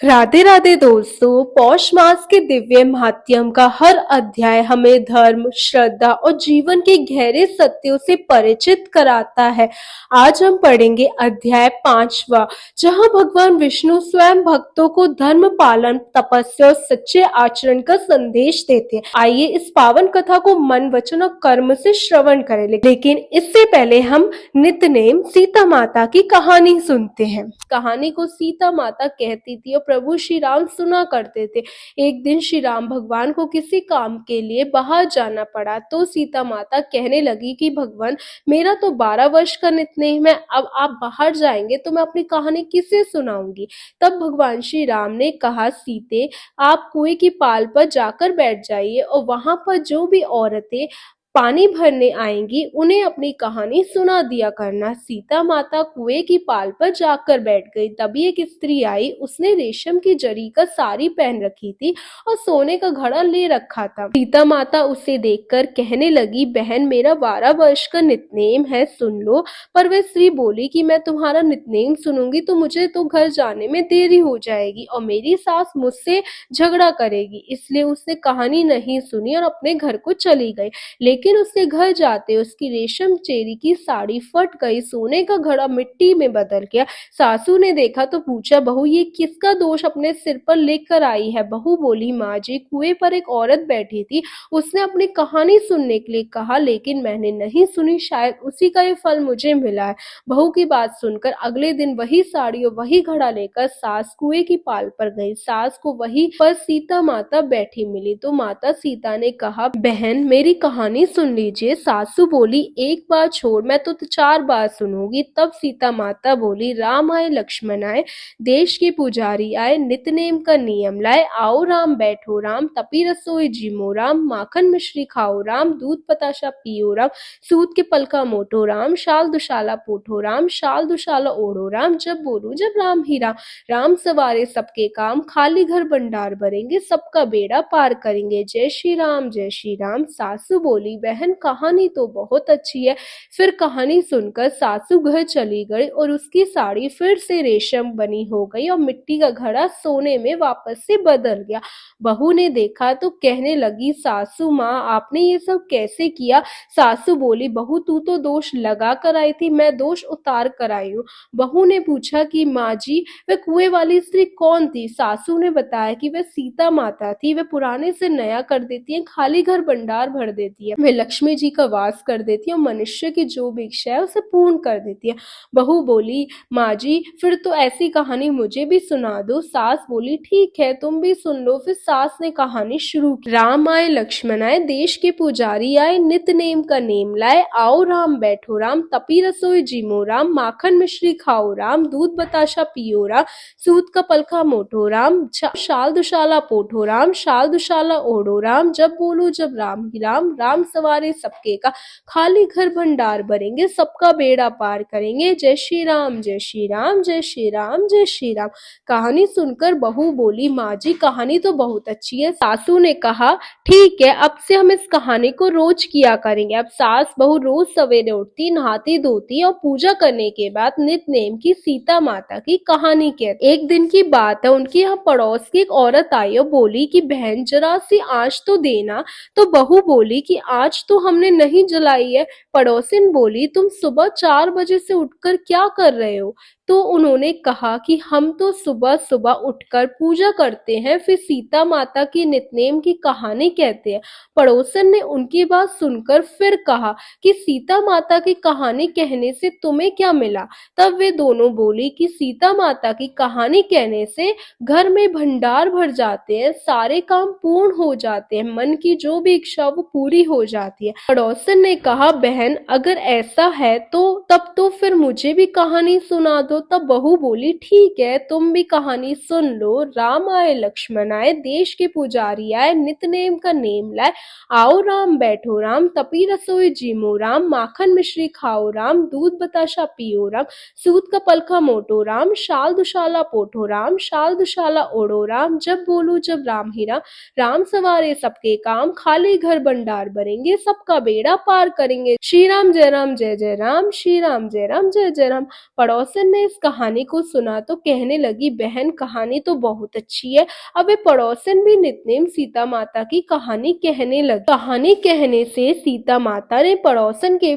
राधे राधे दोस्तों। पौष मास के दिव्य महात्म्य का हर अध्याय हमें धर्म, श्रद्धा और जीवन के गहरे सत्यों से परिचित कराता है। आज हम पढ़ेंगे अध्याय 5वां, जहां भगवान विष्णु स्वयं भक्तों को धर्म पालन, तपस्या और सच्चे आचरण का संदेश देते हैं। आइए इस पावन कथा को मन, वचन और कर्म से श्रवण करें। लेकिन इससे पहले हम नित्य नेम सीता माता की कहानी सुनते हैं। कहानी को सीता माता कहती थी और प्रभु श्री राम सुना करते थे। एक दिन श्री राम भगवान को किसी काम के लिए बाहर जाना पड़ा तो सीता माता कहने लगी कि भगवान, मेरा तो 12 वर्ष का नित्य है, अब आप बाहर जाएंगे तो मैं अपनी कहानी किसे सुनाऊंगी। तब भगवान श्री राम ने कहा, सीते, आप कुएं की पाल पर जाकर बैठ जाइए और वहां पर जो भी औरतें पानी भरने आएंगी उन्हें अपनी कहानी सुना दिया करना। सीता माता कुएं की पाल पर जाकर बैठ गई। तभी एक स्त्री आई। उसने रेशम की जरी का साड़ी पहन रखी थी और सोने का घड़ा ले रखा था। सीता माता उसे देखकर कहने लगी, बहन, मेरा 12 वर्ष का नित्नेम है, सुन लो। पर वह स्त्री बोली कि मैं तुम्हारा नित्नेम सुनूंगी तो मुझे तो घर जाने में देरी हो जाएगी और मेरी सास मुझसे झगड़ा करेगी। इसलिए उसने कहानी नहीं सुनी और अपने घर को चली गई। लेकिन उसके घर जाते उसकी रेशम चेरी की साड़ी फट गई, सोने का घड़ा मिट्टी में बदल गया। सासू ने देखा तो पूछा, बहू, ये किसका दोष अपने सिर पर लेकर आई है। बहू बोली, माँ जी, कुएं पर एक औरत बैठी थी, उसने अपनी कहानी सुनने के लिए कहा, लेकिन मैंने नहीं सुनी, शायद उसी का ये फल मुझे मिला है। बहू की बात सुनकर अगले दिन वही साड़ी और वही घड़ा लेकर सास कुएं की पाल पर गई। सास को वही पर सीता माता बैठी मिली तो माता सीता ने कहा, बहन, मेरी कहानी सुन लीजिए। सासू बोली, एक बार छोड़, मैं तो 4 बार सुनूंगी। तब सीता माता बोली, राम आए, लक्ष्मण आए, देश के पुजारी आए, नित्य नेम का नियम लाए, आओ राम, बैठो राम, तपी रसोई जिमो राम, माखन मिश्री खाओ राम, दूध बताशा पियो राम, सूत के पलका मोटो राम, शाल दुशाला पोठो राम, शाल दुशाला ओढ़ो राम, जब बोलूं जब राम ही राम। राम सवारे सबके काम, खाली घर भंडार भरेंगे, सबका बेड़ा पार करेंगे, जय श्री राम, जय श्री राम। सासू बोली, बहन, कहानी तो बहुत अच्छी है। फिर कहानी सुनकर सासू घर चली गई और उसकी साड़ी फिर से रेशम बनी हो गई और मिट्टी का घड़ा सोने में वापस से बदल गया। बहू ने देखा तो कहने लगी, सासू माँ, आपने ये सब कैसे किया। सासू बोली, बहू, तू तो दोष लगा कर आई थी, मैं दोष उतार कर आई हूँ। बहू ने पूछा कि माँ जी, वह कुएं वाली स्त्री कौन थी। सासू ने बताया कि वह सीता माता थी। वह पुराने से नया कर देती है, खाली घर भंडार भर देती है, वे लक्ष्मी जी का वास कर देती है और मनुष्य की जो भी इच्छा है उसे पूर्ण कर देती है। बहू बोली, माँ जी, फिर तो ऐसी कहानी मुझे भी सुना दो। सास बोली, ठीक है, तुम भी सुन लो। फिर सास ने कहानी शुरू की। राम आए, लक्ष्मण आए, देश के पुजारी आए, नित्य नेम का नेम लाए, आओ राम, बैठो राम, तपी रसोई जिमो राम, माखन मिश्री खाओ राम, दूध बताशा पियो राम, सूत का पलखा मोटो राम, शाल दुशाला पोठो राम, शाल दुशाला ओढ़ो राम, जब बोलो जब राम ही राम। राम सवारे सबके का, खाली घर भंडार भरेंगे, सबका बेड़ा पार करेंगे, जय श्री राम, जय श्री राम, जय श्री राम, जय श्री राम। कहानी सुनकर बहू बोली, माँ जी, कहानी तो बहुत अच्छी है। सासू ने कहा, ठीक है, अब से हम इस कहानी को रोज किया करेंगे। अब सास बहू रोज सवेरे उठती, नहाती धोती और पूजा करने के बाद नित्य नेम की सीता माता की कहानी कहती। एक दिन की बात है, उनके यहाँ पड़ोस की एक औरत आई और बोली कि बहन, जरा सी आंच तो देना। तो बहू बोली कि आज तो हमने नहीं जलाई है। पड़ोसिन बोली, तुम सुबह 4 बजे से उठकर क्या कर रहे हो। तो उन्होंने कहा कि हम तो सुबह सुबह उठकर पूजा करते हैं, फिर सीता माता की नित्नेम की कहानी कहते हैं। पड़ोसन ने उनकी बात सुनकर फिर कहा कि सीता माता की कहानी कहने से तुम्हें क्या मिला। तब वे दोनों बोली कि सीता माता की कहानी कहने से घर में भंडार भर जाते हैं, सारे काम पूर्ण हो जाते हैं, मन की जो भी इच्छा वो पूरी हो जाती है। पड़ोसन ने कहा, बहन, अगर ऐसा है तो तब तो फिर मुझे भी कहानी सुना दो। तब बहू बोली, ठीक है, तुम भी कहानी सुन लो। राम आए, लक्ष्मण आए, देश के पुजारी आए, नित्य नेम का नेम लाए, आओ राम, बैठो राम, तपी रसोई जिमो राम, माखन मिश्री खाओ राम, दूध बताशा पियो राम, सूत का पलखा मोटो राम, शाल दुशाला पोठो राम, शाल दुशाला ओढ़ो राम, जब बोलू जब राम ही राम। राम सवारे सबके काम, खाली घर भंडार भरेंगे, सबका बेड़ा पार करेंगे, श्री राम जय राम, जय जय राम, श्री राम जय राम, जय जय राम। पड़ोसन ने इस कहानी को सुना तो कहने लगी, बहन कहानी तो बहुत अच्छी है। अब वे पड़ोसन भी नित्नेम सीता माता की कहानी कहने लगी। कहानी कहने से सीता माता ने पड़ोसन के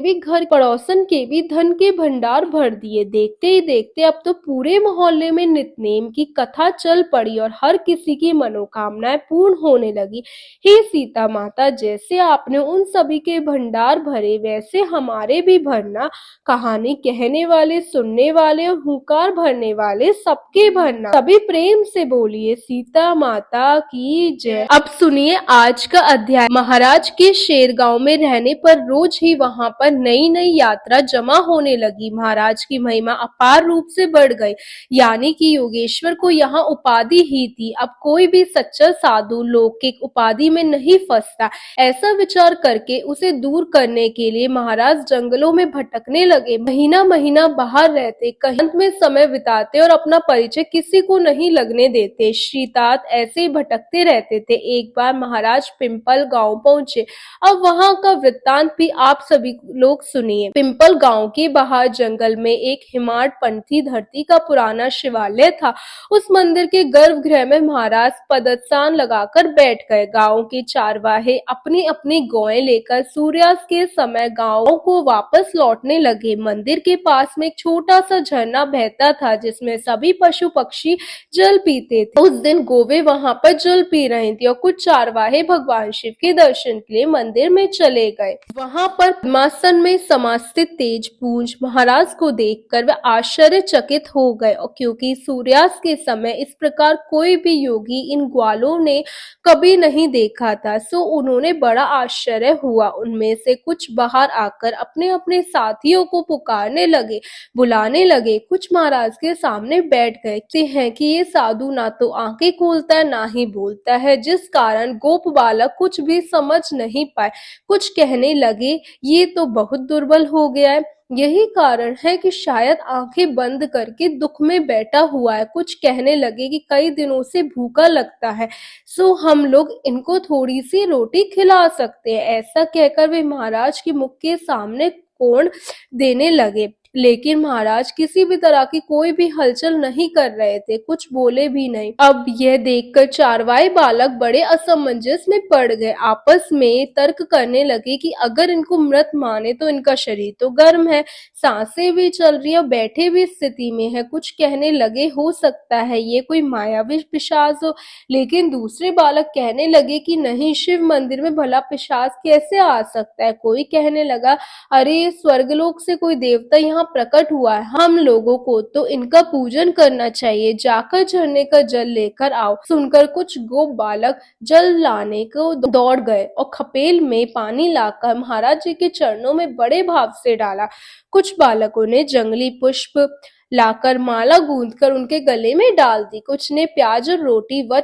भी धन के भंडार भर दिए। देखते ही देखते अब तो पूरे मोहल्ले में नित्नेम की कथा चल पड़ी और हर किसी की मनोकामनाएं पूर्ण होने लगी। हे सीता माता, जैसे आपने उन सभी के भंडार भरे वैसे हमारे भी भरना। कहानी कहने वाले, सुनने वाले और हुंकार भरने वाले सबके भरना। सभी प्रेम से बोलिए सीता माता की जय। अब सुनिए आज का अध्याय। महाराज के शेरगांव में रहने पर रोज ही वहां पर नई नई यात्रा जमा होने लगी। महाराज की महिमा अपार रूप से बढ़ गई, यानी कि योगेश्वर को यहाँ उपाधि ही थी। अब कोई भी सच्चा साधु लौकिक उपाधि में नहीं फंसता। ऐसा विचार करके उसे दूर करने के लिए महाराज जंगलों में भटकने लगे। महीना महीना बाहर रहते, कहीं में समय बिताते और अपना परिचय किसी को नहीं लगने देते। श्रीतात ऐसे ही भटकते रहते थे। एक बार महाराज पिंपल गांव पहुंचे। अब वहां का वृत्तांत भी आप सभी लोग सुनिए। पिंपल गांव के बाहर जंगल में एक हिमाड पंथी धरती का पुराना शिवालय था। उस मंदिर के गर्भगृह में महाराज पदस्नान लगाकर बैठ गए। गांव के चारवाहे अपनी अपनी गौएं लेकर सूर्यास्त के समय गांव को वापस लौटने लगे। मंदिर के पास में एक छोटा सा झरना बहता था जिसमें सभी पशु पक्षी जल पीते थे। उस दिन गोवे वहां पर जल पी रही थी और कुछ चारवाहे भगवान शिव के दर्शन के लिए मंदिर में चले गए। वहां पर पद्मासन में समास्थित तेजपुंज महाराज को देखकर वे आश्चर्यचकित हो गए, और क्योंकि सूर्यास्त के समय इस प्रकार कोई भी योगी इन ग्वालों ने कभी नहीं देखा था, सो उन्होंने बड़ा आश्चर्य हुआ। उनमें से कुछ बाहर आकर अपने अपने साथियों को पुकारने लगे, बुलाने लगे। कुछ महाराज के सामने बैठ गए। कहते हैं कि ये साधु ना तो आंखें खोलता है ना ही बोलता है, जिस कारण गोप बालक कुछ भी समझ नहीं पाए। कुछ कहने लगे ये तो बहुत दुर्बल हो गया है, यही कारण है कि शायद आंखें बंद करके दुख में बैठा हुआ है। कुछ कहने लगे कि कई दिनों से भूखा लगता है, सो हम लोग इनको थोड़ी सी रोटी खिला सकते हैं। ऐसा कहकर वे महाराज के मुख के सामने कोण देने लगे, लेकिन महाराज किसी भी तरह की कोई भी हलचल नहीं कर रहे थे, कुछ बोले भी नहीं। अब यह देखकर चारवाए बालक बड़े असमंजस में पड़ गए। आपस में तर्क करने लगे कि अगर इनको मृत माने तो इनका शरीर तो गर्म है, सांसें भी चल रही है, बैठे भी स्थिति में है। कुछ कहने लगे हो सकता है ये कोई मायावी पिशाच हो, लेकिन दूसरे बालक कहने लगे कि नहीं, शिव मंदिर में भला पिशाच कैसे आ सकता है। कोई कहने लगा, अरे स्वर्गलोक से कोई देवता यहाँ प्रकट हुआ है, हम लोगों को तो इनका पूजन करना चाहिए, जाकर झरने का जल लेकर आओ। सुनकर कुछ गोप बालक जल लाने को दौड़ गए और खपेल में पानी लाकर महाराज जी के चरणों में बड़े भाव से डाला। कुछ बालकों ने जंगली पुष्प लाकर माला गूंथकर उनके गले में डाल दी। कुछ ने प्याज और रोटी व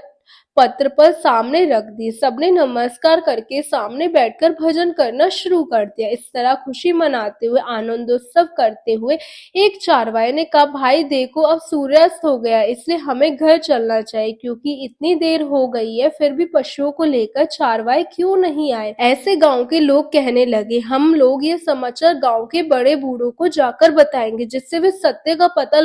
पत्र पर सामने रख दी। सबने नमस्कार करके सामने बैठकर भजन करना शुरू कर दिया। इस तरह खुशी मनाते हुए, आनंदोत्सव करते हुए एक चारवाए ने कहा, भाई देखो अब सूर्यास्त हो गया, इसलिए हमें घर चलना चाहिए, क्योंकि इतनी देर हो गई है, फिर भी पशुओं को लेकर चारवाए क्यों नहीं आए। ऐसे गांव के लोग कहने लगे, हम लोग ये समाचार गांव के बड़े बूढ़ों को जाकर बताएंगे, जिससे वे सत्य का पता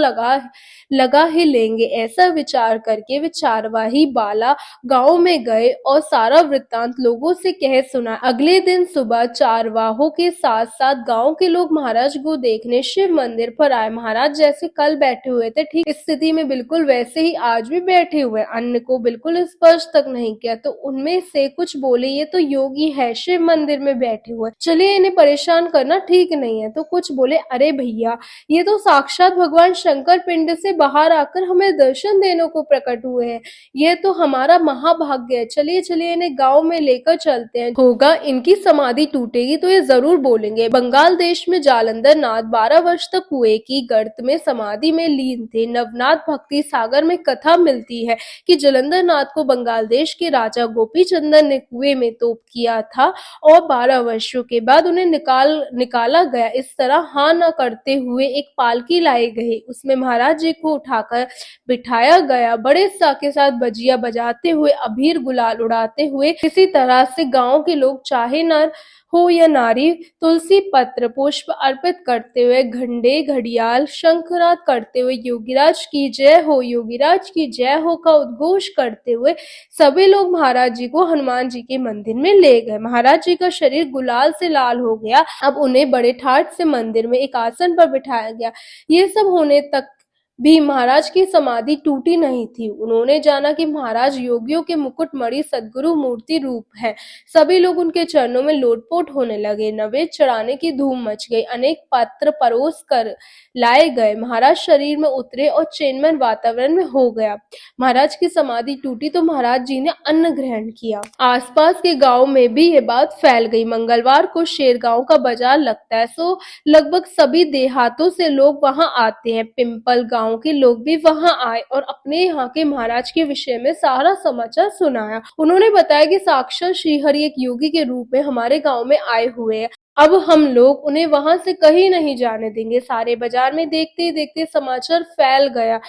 लगा ही लेंगे। ऐसा विचार करके वे चारवाही बाला गांव में गए और सारा वृत्तांत लोगों से कह सुना। अगले दिन सुबह चारवाहों के साथ साथ गांव के लोग महाराज को देखने शिव मंदिर पर आए। महाराज जैसे कल बैठे हुए थे, ठीक स्थिति में बिल्कुल वैसे ही आज भी बैठे हुए, अन्न को बिल्कुल स्पर्श तक नहीं किया। तो उनमें से कुछ बोले, ये तो योगी है, शिव मंदिर में बैठे हुए, चलिए इन्हें परेशान करना ठीक नहीं है। तो कुछ बोले, अरे भैया ये तो साक्षात भगवान शंकर पिंड से बाहर आकर हमें दर्शन देने को प्रकट हुए हैं, यह तो हमारा महाभाग्य है, चलिए चलिए इन्हें गांव में लेकर चलते हैं, होगा इनकी समाधि टूटेगी तो ये जरूर बोलेंगे। बंगाल देश में जालंधर नाथ 12 वर्ष तक कुएं की गर्त में समाधि में लीन थे। नवनाथ भक्ति सागर में कथा मिलती है कि जालंधर नाथ को बंगाल देश के राजा गोपी चंदन ने कुएं में तोप किया था और 12 वर्षों के बाद उन्हें निकाला गया। इस तरह हाँ न करते हुए एक पालकी लाई गई, उसमें महाराज जी को उठाकर बिठाया गया। बड़े उत्साह के साथ बजिया बजाते मनाते हुए, अबीर गुलाल उड़ाते हुए, किसी तरह से गांव के लोग चाहे नर हो या नारी, तुलसी पत्र पुष्प अर्पित करते हुए, घंटे घड़ियाल शंखनाद करते हुए, योगीराज की जय हो, योगीराज की जय हो का उद्घोष करते हुए सभी लोग महाराज जी को हनुमान जी के मंदिर में ले गए। महाराज जी का शरीर गुलाल से लाल हो गया। अब उन्हें बड़े ठाट से मंदिर में एक आसन पर बिठाया गया। ये सब होने तक भी महाराज की समाधि टूटी नहीं थी। उन्होंने जाना कि महाराज योगियों के मुकुटमणि सद्गुरु मूर्ति रूप है। सभी लोग उनके चरणों में लोटपोट होने लगे। नवेद चढ़ाने की धूम मच गई। अनेक पात्र परोस कर लाए गए। महाराज शरीर में उतरे और चैनमय वातावरण में हो गया। महाराज की समाधि टूटी तो महाराज जी ने अन्न ग्रहण किया। आसपास के गांव में भी ये बात फैल गई। मंगलवार को शेरगांव का बाजार लगता है, सो लगभग सभी देहातों से लोग वहां आते हैं। पिंपल गांव के लोग भी वहां आए और अपने यहाँ के महाराज के विषय में सारा समाचार सुनाया। उन्होंने बताया कि साक्षात श्रीहरि एक योगी के रूप में हमारे गांव में आए हुए हैं। अब हम लोग उन्हें वहां से कहीं नहीं जाने देंगे। सारे बाजार में देखते ही देखते समाचार फैल गया।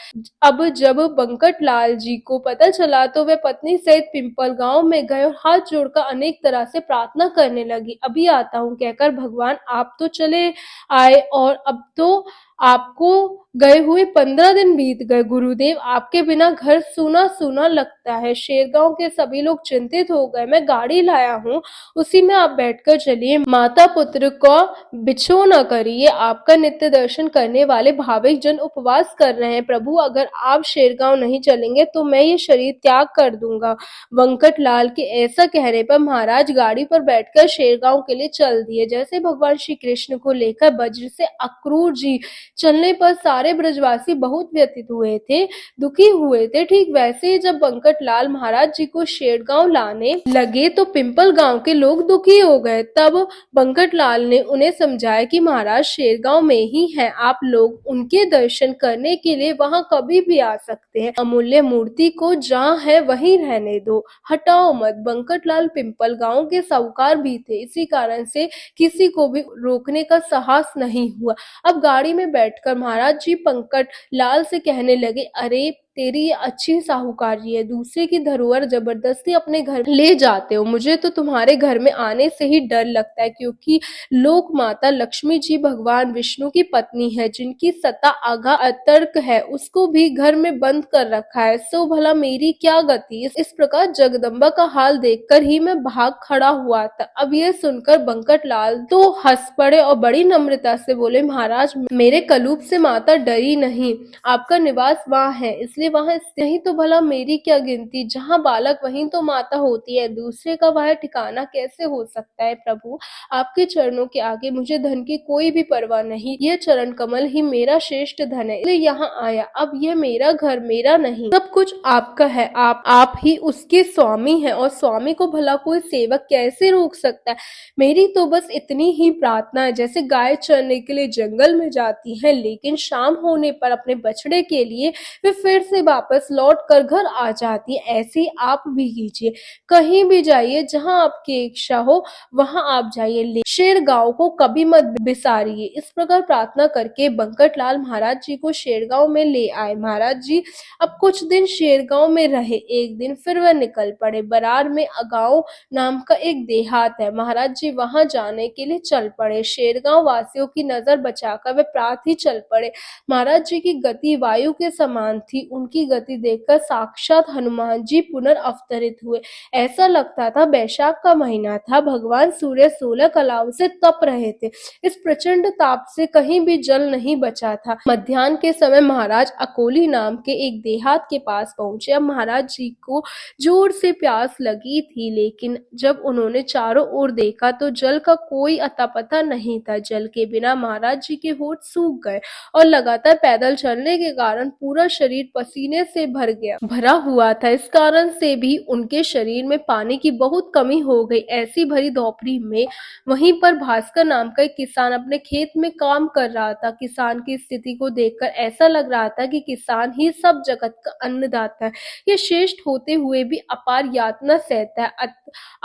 अब जब बंकट लाल जी को पता चला तो वे पत्नी सहित पिंपल गांव में गए और हाथ जोड़कर अनेक तरह से प्रार्थना करने लगी। अभी आता हूँ कहकर भगवान आप तो चले आए और अब तो आपको गए हुए 15 दिन बीत गए। गुरुदेव आपके बिना घर सूना सूना लगता है। शेरगांव के सभी लोग चिंतित हो गए। मैं गाड़ी लाया हूँ, उसी में आप बैठकर चलिए। माता पुत्र को बिछो न करिए। आपका नित्य दर्शन करने वाले भाविक जन उपवास कर रहे हैं। प्रभु अगर आप शेरगांव नहीं चलेंगे तो मैं ये शरीर त्याग कर दूंगा। वेंकट लाल के ऐसा कहने पर महाराज गाड़ी पर बैठकर शेरगांव के लिए चल दिए। जैसे भगवान श्री कृष्ण को लेकर वज्र से अक्रूर जी चलने पर सारे ब्रजवासी बहुत व्यथित हुए थे, दुखी हुए थे। ठीक वैसे ही जब वेंकट लाल महाराज जी को शेरगांव लाने लगे तो पिंपल गांव के लोग दुखी हो गए। तब वेंकट लाल ने उन्हें समझाया कि महाराज शेरगांव में ही हैं, आप लोग उनके दर्शन करने के लिए वहां कभी भी आ सकते हैं। अमूल्य मूर्ति को जहाँ है वहीं रहने दो, हटाओ मत। वेंकट लाल पिंपल गांव के साहूकार भी थे, इसी कारण से किसी को भी रोकने का साहस नहीं हुआ। अब गाड़ी में बैठकर महाराज जी पंकट लाल से कहने लगे, अरे तेरी ये अच्छी साहूकारी है, दूसरे की धरोहर जबरदस्ती अपने घर ले जाते हो। मुझे तो तुम्हारे घर में आने से ही डर लगता है, क्योंकि लोक माता लक्ष्मी जी भगवान विष्णु की पत्नी है, जिनकी सत्ता आगा अतर्क है, उसको भी घर में बंद कर रखा है। सो भला मेरी क्या गति। इस प्रकार जगदम्बा का हाल देखकर ही मैं भाग खड़ा हुआ था। अब यह सुनकर बंकट लाल तो हंस पड़े और बड़ी नम्रता से बोले, महाराज मेरे कलूब से माता डरी नहीं, आपका निवास वहाँ है, इसलिए वहां नहीं तो भला मेरी क्या गिनती। जहाँ बालक वहीं तो माता होती है, दूसरे का वह ठिकाना कैसे हो सकता है। प्रभु आपके चरणों के आगे मुझे धन की कोई भी परवाह नहीं, यह चरण कमल ही मेरा श्रेष्ठ धन है, इसलिए यहाँ आया। अब यह मेरा घर मेरा नहीं, सब कुछ आपका है। आप ही उसके स्वामी हैं, और स्वामी को भला कोई सेवक कैसे रोक सकता है। मेरी तो बस इतनी ही प्रार्थना है, जैसे गाय चरने के लिए जंगल में जाती है, लेकिन शाम होने पर अपने बछड़े के लिए वे फिर से वापस लौट कर घर आ जाती है, ऐसे आप भी कीजिए। कहीं भी जाइए, जहां आपकी इच्छा हो वहां आप जाइए, शेरगांव को कभी मत बिसारिए। इस प्रकार प्रार्थना करके बंकट लाल महाराज जी को शेरगांव में ले आए। महाराज जी अब कुछ दिन शेरगांव में रहे। एक दिन फिर वह निकल पड़े। बरार में अगांव नाम का एक देहात है, महाराज जी वहां जाने के लिए चल पड़े। शेरगांव वासियों की नजर बचाकर वे प्रात ही चल पड़े। महाराज जी की गति वायु के समान थी। उनकी गति देखकर साक्षात हनुमान जी पुनर्अवतरित हुए। ऐसा लगता था बैशाख का महीना था, भगवान सूर्य 16 कलाओं से तप रहे थे। इस प्रचंड ताप से कहीं भी जल नहीं बचा था। मध्याह्न के समय महाराज अकोली नाम के एक देहात के पास पहुंचे। अब महाराज जी को जोर से प्यास लगी थी, लेकिन जब उन्होंने चारों ओर देखा तो जल का कोई अता पता नहीं था। जल के बिना महाराज जी के होठ सूख गए और लगातार पैदल चलने के कारण पूरा शरीर पसीने से भरा हुआ था। इस कारण से भी उनके शरीर में पानी की बहुत कमी हो गई। ऐसी भरी दोपहरी में वहीं पर भास्कर नाम का एक किसान अपने खेत में काम कर रहा था। किसान की स्थिति को देखकर ऐसा लग रहा था कि किसान ही सब जगत का अन्नदाता है। ये श्रेष्ठ होते हुए भी अपार यातना सहता है।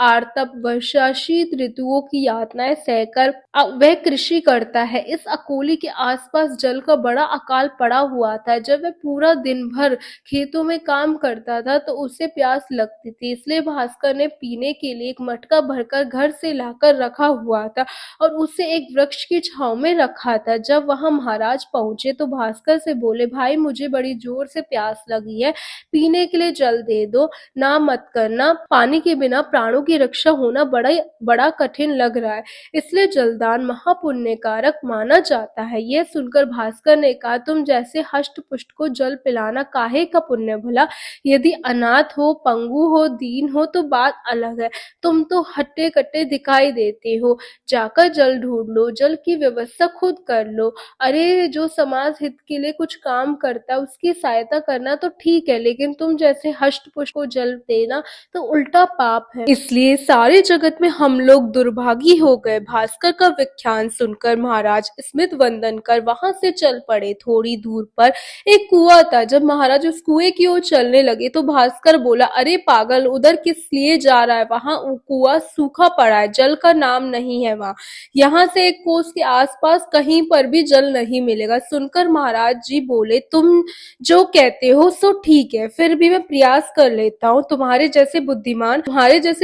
आर्तप वर्षा शीत ऋतुओं की यातनाएं सहकर वह कृषि करता है। इस अकोली के आसपास जल का बड़ा अकाल पड़ा हुआ था। जब वह पूरा दिन भर भर खेतों में काम करता था तो उसे प्यास लगती थी, इसलिए भास्कर ने पीने के लिए एक मटका भरकर घर से लाकर रखा हुआ था और उसे एक वृक्ष की छांव में रखा था। जब वहां महाराज पहुंचे तो भास्कर से बोले, भाई मुझे बड़ी जोर से प्यास लगी है, पीने के लिए जल दे दो, ना मत करना, पानी के बिना प्राणों की रक्षा होना बड़ा कठिन लग रहा है, इसलिए जलदान महापुण्य कारक माना जाता है। यह सुनकर भास्कर ने कहा, तुम जैसे हष्ट पुष्ट को जल पिलाना काहे का पुण्य भला, यदि अनाथ हो, पंगु हो, दीन हो तो बात अलग है, तुम तो हट्टे कट्टे दिखाई देते हो, जाकर जल ढूंढ लो, जल की व्यवस्था खुद कर लो। अरे जो समाज हित के लिए कुछ काम करता है उसकी सहायता करना तो ठीक है, लेकिन तुम जैसे हष्ट पुष्ट को जल देना तो उल्टा पाप है, इसलिए सारे जगत में हम लोग दुर्भागी हो गए। भास्कर का व्याख्यान सुनकर महाराज स्मित वंदन कर वहां से चल पड़े। थोड़ी दूर पर एक कुआं था। जब महाराज उस कुएं की ओर चलने लगे तो भास्कर बोला, अरे पागल, उधर किस लिए जा रहा है, वहां कुआं सूखा पड़ा है, जल का नाम नहीं है वहां, यहाँ से एक कोस के आसपास कहीं पर भी जल नहीं मिलेगा। सुनकर महाराज जी बोले, तुम जो कहते हो सो ठीक है, फिर भी मैं प्रयास कर लेता हूँ, तुम्हारे जैसे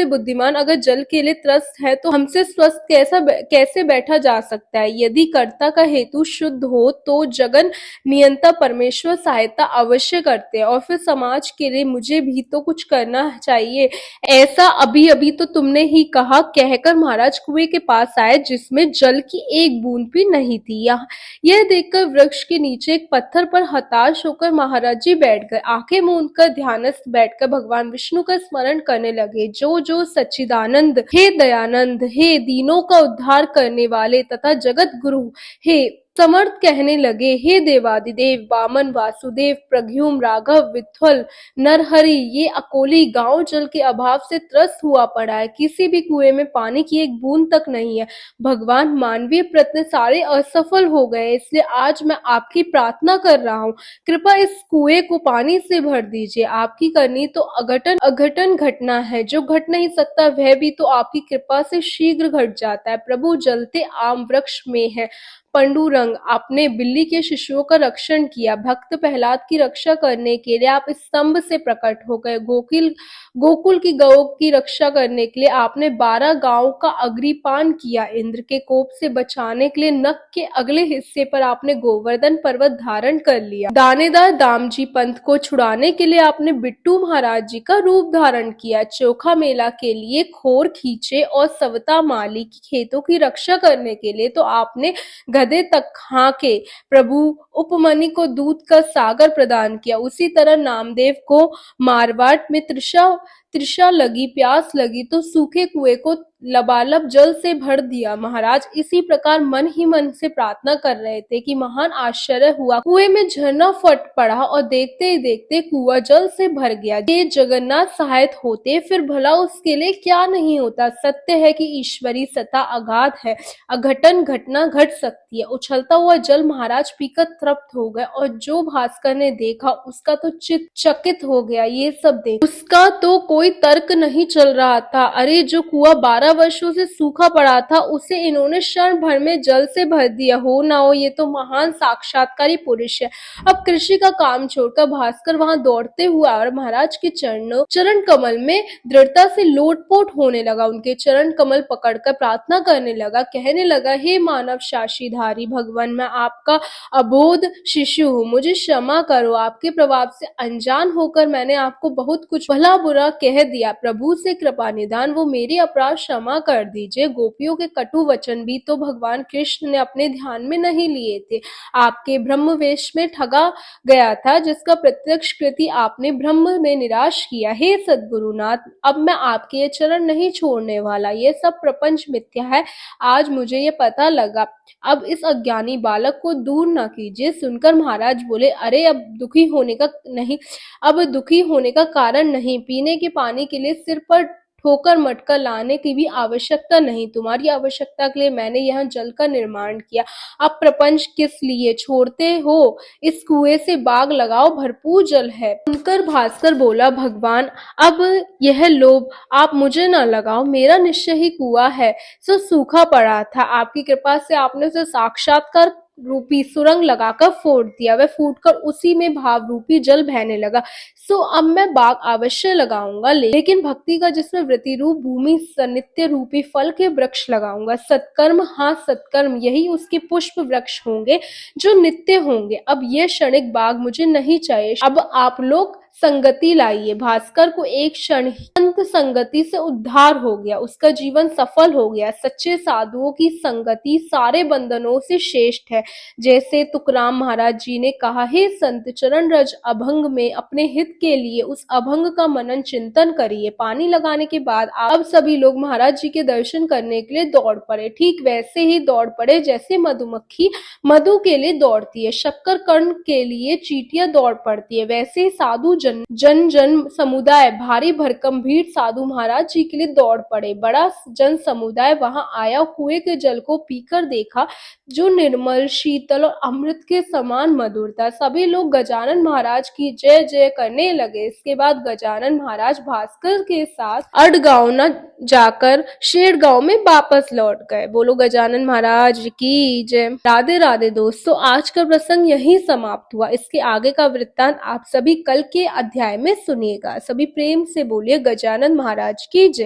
बुद्धिमान अगर जल के लिए त्रस्त है तो हमसे स्वस्थ कैसे बैठा जा सकता है। यदि कर्ता का हेतु शुद्ध हो तो जगन नियंता परमेश्वर सहायता अवश्य करते हैं, और फिर समाज के लिए मुझे भी तो कुछ करना चाहिए, ऐसा अभी अभी तो तुमने ही कहा, कहकर महाराज कुएं के पास आए जिसमें जल की एक बूंद भी नहीं थी। यह देखकर वृक्ष के नीचे एक पत्थर पर हताश होकर महाराज जी बैठ गए। आंखें मूंद कर ध्यानस्थ बैठकर भगवान विष्णु का स्मरण करने लगे। जो सच्चिदानंद, हे दयानंद, हे दीनों का उद्धार करने वाले तथा जगत गुरु, हे समर्थ, कहने लगे, हे देवादिदेव, वामन, वासुदेव, प्रद्युम्न, राघव, विट्ठल, नरहरि, ये अकोली गांव जल के अभाव से त्रस्त हुआ पड़ा है, किसी भी कुएं में पानी की एक बूंद तक नहीं है। भगवान, मानवीय प्रयत्न सारे असफल हो गए, इसलिए आज मैं आपकी प्रार्थना कर रहा हूँ, कृपया इस कुएं को पानी से भर दीजिए। आपकी करनी तो अघटन घटना है, जो घट नहीं सकता वह भी तो आपकी कृपा से शीघ्र घट जाता है। प्रभु जलते आम वृक्ष में है पंडुरंग, आपने बिल्ली के शिशुओं का रक्षण किया, भक्त प्रहलाद की रक्षा करने के लिए आप स्तंभ से प्रकट हो गए, गोकुल की गौ की रक्षा करने के लिए आपने 12 गांव का अग्निपान किया, इंद्र के कोप से बचाने के लिए नख के अगले हिस्से पर आपने गोवर्धन पर्वत धारण कर लिया, दानेदार दामजी पंथ को छुड़ाने के लिए आपने बिट्टू महाराज जी का रूप धारण किया, चोखा मेला के लिए खोर खींचे और सवता माली की खेतों की रक्षा करने के लिए तो आपने गधे तक हाके, प्रभु उपमन्यु को दूध का सागर प्रदान किया। उसी तरह नामदेव को मारवाड़ में तृषा लगी, प्यास लगी तो सूखे कुएं को लबालब जल से भर दिया। महाराज इसी प्रकार मन ही मन से प्रार्थना कर रहे थे कि महान आश्चर्य हुआ, कुएं में झरना फट पड़ा और देखते ही देखते कुआं जल से भर गया। ये जगन्नाथ सहायत होते फिर भला उसके लिए क्या नहीं होता। सत्य है कि ईश्वरी सत्ता अगाध है, अघटन घटना घट सकती है। उछलता हुआ जल महाराज पीकर तृप्त हो गए और जो भास्कर ने देखा उसका तो चित्त चकित हो गया। ये सब देख उसका तो कोई तर्क नहीं चल रहा था। अरे जो कुआं 12 वर्षों से सूखा पड़ा था उसे इन्होंने क्षण भर में जल से भर दिया। हो ना हो ये तो महान साक्षात्कारी पुरुष है। अब कृषि का काम छोड़कर भास्कर वहां दौड़ते हुए और महाराज के चरण कमल में दृढ़ता से लोटपोट होने लगा। उनके चरण कमल पकड़कर प्रार्थना करने लगा, कहने लगा, हे मानव शाशीधारी भगवान, मैं आपका अबोध शिशु हूँ, मुझे क्षमा करो। आपके प्रभाव से अनजान होकर मैंने आपको बहुत कुछ भला बुरा कह दिया। प्रभु से कृपा निदान वो मेरे अपराध क्षमा कर दीजिए। गोपियों के कटु वचन भी तो भगवान कृष्ण ने अपने ध्यान में नहीं लिए थे। आपके ब्रह्मवेश में ठगा गया था, जिसका प्रत्यक्ष कृति आपने ब्रह्म में निराश किया। हे सद्गुरुनाथ, अब मैं आपके ये चरण नहीं छोड़ने वाला। ये सब प्रपंच मिथ्या है, आज मुझे ये पता लगा। अब इस अज्ञानी बालक को दूर न कीजिए। सुनकर महाराज बोले, अरे अब दुखी होने का कारण नहीं, पीने के पानी के लिए सिर पर ठोकर मटका लाने की भी आवश्यकता नहीं। तुम्हारी आवश्यकता के लिए मैंने यहाँ जल का निर्माण किया। अब प्रपंच किस लिए छोड़ते हो? इस कुएं से बाग लगाओ, भरपूर जल है। सुनकर भास्कर बोला, भगवान अब यह लोभ आप मुझे न लगाओ, मेरा निश्चय ही कुआं है, सो सूखा पड़ा था। आपकी कृपा से आपने उसे साक्षात्कार रूपी सुरंग लगाकर फोड़ दिया। वह फूटकर उसी में भाव रूपी जल बहने लगा। सो अब मैं बाग अवश्य लगाऊंगा, लेकिन भक्ति का जिसमें वृत्ति रूप भूमि सानिध्य रूपी फल के वृक्ष लगाऊंगा। सत्कर्म, हाँ सत्कर्म, यही उसके पुष्प वृक्ष होंगे जो नित्य होंगे। अब ये क्षणिक बाग मुझे नहीं चाहिए। अब आप लोग संगति लाइए। भास्कर को एक क्षण ही अंत संगति से उद्धार हो गया, उसका जीवन सफल हो गया। सच्चे साधुओं की संगति सारे बंधनों से श्रेष्ठ है। जैसे तुकाराम महाराज जी ने कहा, हे संत, चरण रज अभंग में अपने हित के लिए उस अभंग का मनन चिंतन करिए। पानी लगाने के बाद अब सभी लोग महाराज जी के दर्शन करने के लिए दौड़ पड़े। ठीक वैसे ही दौड़ पड़े जैसे मधुमक्खी मधु के लिए दौड़ती है, शक्कर कर्ण के लिए चींटियां दौड़ पड़ती है, वैसे ही साधु जन समुदाय भारी भरकम भीड़ साधु महाराज जी के लिए दौड़ पड़े। बड़ा जन समुदाय वहां आया, कुएं के जल को पीकर देखा जो निर्मल, शीतल और अमृत के समान मधुर था। सभी लोग गजानन महाराज की जय जय करने लगे। इसके बाद गजानन महाराज भास्कर के साथ अड़गांव न जाकर शेरगांव में वापस लौट गए। बोलो गजानन महाराज की जय। राधे राधे दोस्तों, आज का प्रसंग यहीं समाप्त हुआ। इसके आगे का वृत्तांत आप सभी कल के अध्याय में सुनिएगा। सभी प्रेम से बोलिए गजानन महाराज की जय।